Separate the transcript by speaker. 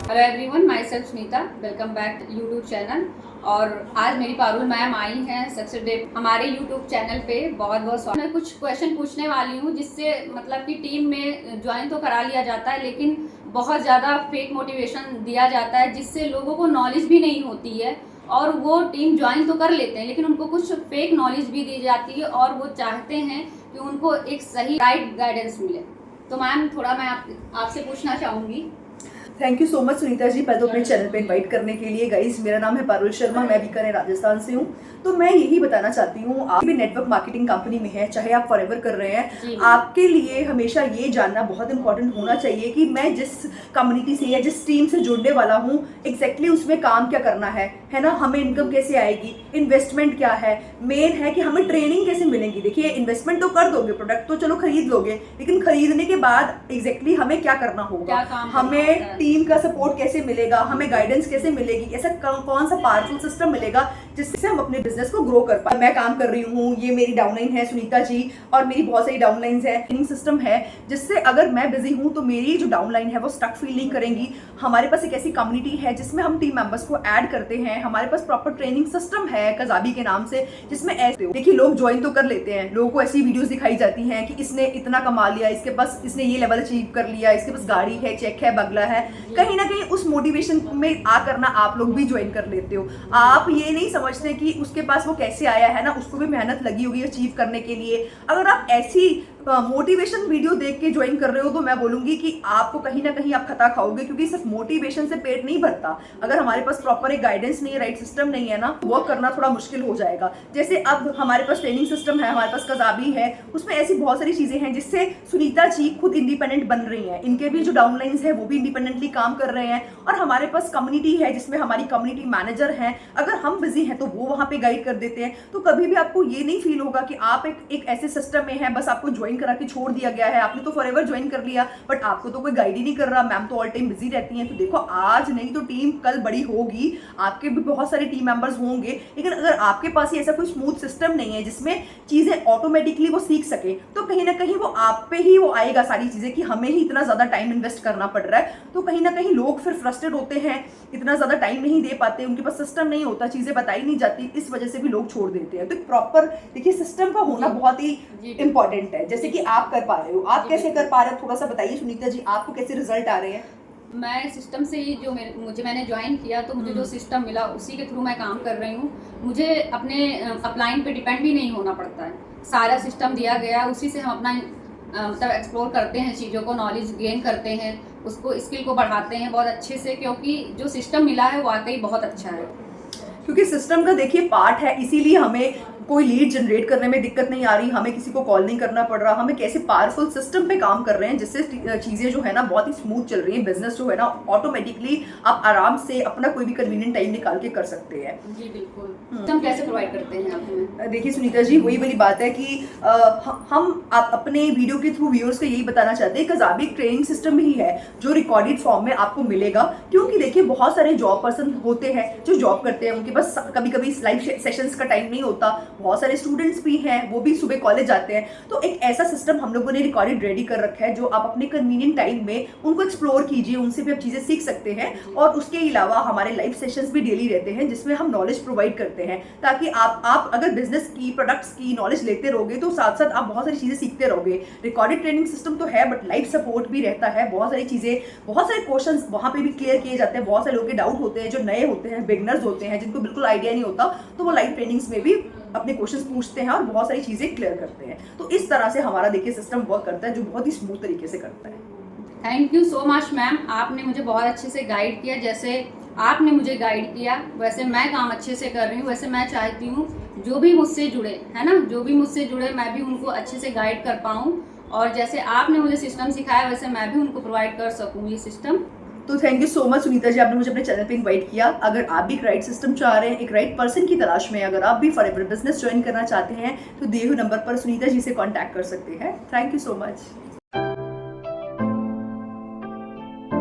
Speaker 1: Hello everyone, my self Sunita, welcome back YouTube channel. और आज मेरी पारुल मैम आई हैं सक्सेस डे हमारे यूट्यूब चैनल पे। बहुत बहुत स्वागत। मैं कुछ क्वेश्चन पूछने वाली हूँ जिससे मतलब कि टीम में ज्वाइन तो करा लिया जाता है, लेकिन बहुत ज़्यादा फेक मोटिवेशन दिया जाता है जिससे लोगों को नॉलेज भी नहीं होती है और वो टीम ज्वाइन तो कर लेते हैं, लेकिन उनको कुछ फेक नॉलेज भी दी जाती है और वो चाहते हैं कि उनको एक सही गाइडेंस मिले। तो मैम थोड़ा मैं आपसे पूछना चाहूँगी।
Speaker 2: Thank you so much Sunita ji, मैं तो अपने चैनल पे इनवाइट करने के लिए। गाइस, मेरा नाम है पारुल शर्मा, मैं बीकानेर राजस्थान से हूँ। तो मैं यही बताना चाहती हूँ, आप भी नेटवर्क मार्केटिंग कंपनी में है, चाहे आप फॉरएवर कर रहे हैं, आपके लिए हमेशा ये जानना बहुत इंपॉर्टेंट होना चाहिए कि मैं जिस कम्युनिटी से या जिस टीम से जुड़ने वाला हूँ एग्जैक्टली उसमें काम क्या करना है ना। हमें इनकम कैसे आएगी, इन्वेस्टमेंट क्या है, मेन है कि हमें ट्रेनिंग कैसे मिलेगी। देखिए, इन्वेस्टमेंट तो कर दोगे, प्रोडक्ट तो चलो खरीद लोगे, लेकिन खरीदने के बाद एग्जैक्टली हमें क्या करना होगा, हमें टीम का सपोर्ट कैसे मिलेगा, हमें गाइडेंस कैसे मिलेगी, ऐसा कौन सा पावरफुल सिस्टम मिलेगा जिससे हम अपने बिजनेस को ग्रो कर पाए। मैं काम कर रही हूँ, ये मेरी डाउनलाइन है सुनीता जी, और मेरी बहुत सारी डाउनलाइंस है। ट्रेनिंग सिस्टम है जिससे अगर मैं बिजी हूँ तो मेरी जो डाउनलाइन है वो स्टक फील नहीं करेंगी। हमारे पास एक ऐसी कम्युनिटी है जिसमें हम टीम मेंबर्स को ऐड करते हैं। हमारे पास प्रॉपर ट्रेनिंग सिस्टम है कजाबी के नाम से, जिसमें ऐसे देखिए लोग ज्वाइन तो कर लेते हैं, लोगों को ऐसी वीडियोस दिखाई जाती हैं कि इसने इतना कमा लिया, इसके पास इसने ये लेवल अचीव कर लिया, इसके पास गाड़ी है, चेक है, बंगला है। कहीं ना कहीं उस मोटिवेशन में आकर ना आप लोग भी ज्वाइन कर लेते हो। आप ये नहीं समझते कि उसके पास वो कैसे आया है ना, उसको भी मेहनत लगी होगी अचीव करने के लिए। अगर आप ऐसी मोटिवेशन वीडियो देख के ज्वाइन कर रहे हो तो मैं बोलूंगी कि आपको कहीं ना कहीं आप खता खाओगे, क्योंकि सिर्फ मोटिवेशन से पेट नहीं भरता। अगर हमारे पास प्रॉपर एक गाइडेंस नहीं है, राइट सिस्टम नहीं है ना, वर्क करना थोड़ा मुश्किल हो जाएगा। जैसे अब हमारे पास ट्रेनिंग सिस्टम है, हमारे पास कजाबी है, उसमें ऐसी बहुत सारी चीजें हैं जिससे सुनीता जी खुद इंडिपेंडेंट बन रही हैं। इनके भी जो डाउनलाइंस है वो भी इंडिपेंडेंटली काम कर रहे हैं, और हमारे पास कम्युनिटी है जिसमें हमारी कम्युनिटी मैनेजर हैं। अगर हम बिजी हैं तो वो वहां पे गाइड कर देते हैं। तो कभी भी आपको ये नहीं फील होगा कि आप एक ऐसे सिस्टम में है, बस आपको ज्वाइन करा के छोड़ दिया गया है, आपने तो फॉरएवर ज्वाइन कर लिया बट आपको तो कोई गाइड ही नहीं कर रहा। मैम तो ऑल टाइम बिजी रहती हैं। तो देखो, आज नहीं तो टीम कल बड़ी होगी, आपके भी बहुत सारे टीम मेंबर्स होंगे, लेकिन अगर आपके पास ही ऐसा कोई स्मूथ सिस्टम नहीं है जिसमें चीजें ऑटोमेटिकली वो सीख सके, तो कहीं ना कहीं वो आप पे ही वो आएगा सारी चीजें कि हमें ही इतना ज्यादा टाइम इन्वेस्ट करना पड़ रहा है। तो कहीं ना कहीं लोग फिर फ्रस्ट्रेट होते हैं, इतना ज्यादा टाइम नहीं दे पाते, उनके पास सिस्टम नहीं होता, चीजें बताई नहीं जाती, इस वजह से भी लोग छोड़ देते हैं। तो प्रॉपर देखिए सिस्टम का होना बहुत ही इंपॉर्टेंट है। जैसे कि आप कर पा रहे हो, आप कैसे कर पा रहे हो, थोड़ा सा बताइए सुनीता जी, आपको कैसे रिजल्ट आ रहे हैं?
Speaker 1: मैं सिस्टम से ही जो मैंने ज्वाइन किया तो मुझे जो सिस्टम मिला उसी के थ्रू मैं काम कर रही हूँ। मुझे अपने अपलाइन पे डिपेंड भी नहीं होना पड़ता है, सारा सिस्टम दिया गया, उसी से हम अपना मतलब एक्सप्लोर करते हैं, चीज़ों को नॉलेज गेन करते हैं, उसको स्किल को बढ़ाते हैं बहुत अच्छे से, क्योंकि जो सिस्टम मिला है वो वाकई बहुत अच्छा है।
Speaker 2: क्योंकि सिस्टम का देखिए पार्ट है, इसीलिए हमें कोई लीड जनरेट करने में दिक्कत नहीं आ रही, हमें किसी को कॉल नहीं करना पड़ रहा। हमें कैसे पावरफुल सिस्टम पे काम कर रहे हैं जिससे चीजें जो है ना बहुत ही स्मूथ चल रही है। बिजनेस जो है ना ऑटोमेटिकली आप आराम से अपना कोई भी कन्वीनियंट टाइम निकाल के कर सकते हैं।
Speaker 1: जी बिल्कुल। सिस्टम कैसे प्रोवाइड करते हैं आप?
Speaker 2: देखिए सुनीता जी, वही वाली बात है कि हम आप अपने वीडियो के थ्रू व्यूअर्स को यही बताना चाहते हैं, कजाबी ट्रेनिंग सिस्टम ही है जो रिकॉर्डेड फॉर्म में आपको मिलेगा। क्योंकि देखिए बहुत सारे जॉब पर्सन होते हैं जो जॉब करते हैं, उनके पास कभी कभी लाइव सेशंस का टाइम नहीं होता। बहुत सारे स्टूडेंट्स भी हैं, वो भी सुबह कॉलेज जाते हैं। तो एक ऐसा सिस्टम हम लोगों ने रिकॉर्डेड रेडी कर रखा है जो आप अपने कन्वीनियंट टाइम में उनको एक्सप्लोर कीजिए, उनसे भी आप चीजें सीख सकते हैं। और उसके अलावा हमारे लाइव सेशंस भी डेली रहते हैं जिसमें हम नॉलेज प्रोवाइड करते हैं, ताकि आप अगर बिजनेस की प्रोडक्ट्स की नॉलेज लेते रहोगे तो साथ साथ आप बहुत सारी चीजें सीखते रहोगे। रिकॉर्डेड ट्रेनिंग सिस्टम तो है बट लाइव सपोर्ट भी रहता है, बहुत सारी चीजें, बहुत सारे क्वेश्चन वहां पे भी क्लियर किए जाते हैं। बहुत सारे लोगों के डाउट होते हैं जो नए होते हैं, बिगनर्स होते हैं, जिनको बिल्कुल आइडिया नहीं होता, तो वो लाइव ट्रेनिंग्स में भी अपने क्वेश्चंस पूछते हैं और बहुत सारी चीजें क्लियर करते हैं। तो इस तरह से हमारा देखिए सिस्टम वर्क करता है, जो बहुत ही स्मूथ तरीके से करता है।
Speaker 1: Thank you so much ma'am, आपने मुझे बहुत अच्छे से गाइड किया। जैसे आपने मुझे गाइड किया वैसे मैं काम अच्छे से कर रही हूँ। वैसे मैं चाहती हूँ जो भी मुझसे जुड़े है ना, जो भी मुझसे जुड़े मैं भी उनको अच्छे से गाइड कर पाऊँ, और जैसे आपने मुझे सिस्टम सिखाया वैसे मैं भी उनको प्रोवाइड कर सकूँ ये सिस्टम।
Speaker 2: तो thank you so much Sunita ji, आपने मुझे अपने चैनल पे इनवाइट किया। अगर आप भी एक राइट सिस्टम चाह रहे हैं, एक राइट पर्सन की तलाश में, अगर आप भी फॉरएवर बिजनेस ज्वाइन करना चाहते हैं तो दिए हुए नंबर पर सुनीता जी से कांटेक्ट कर सकते हैं। Thank you so much.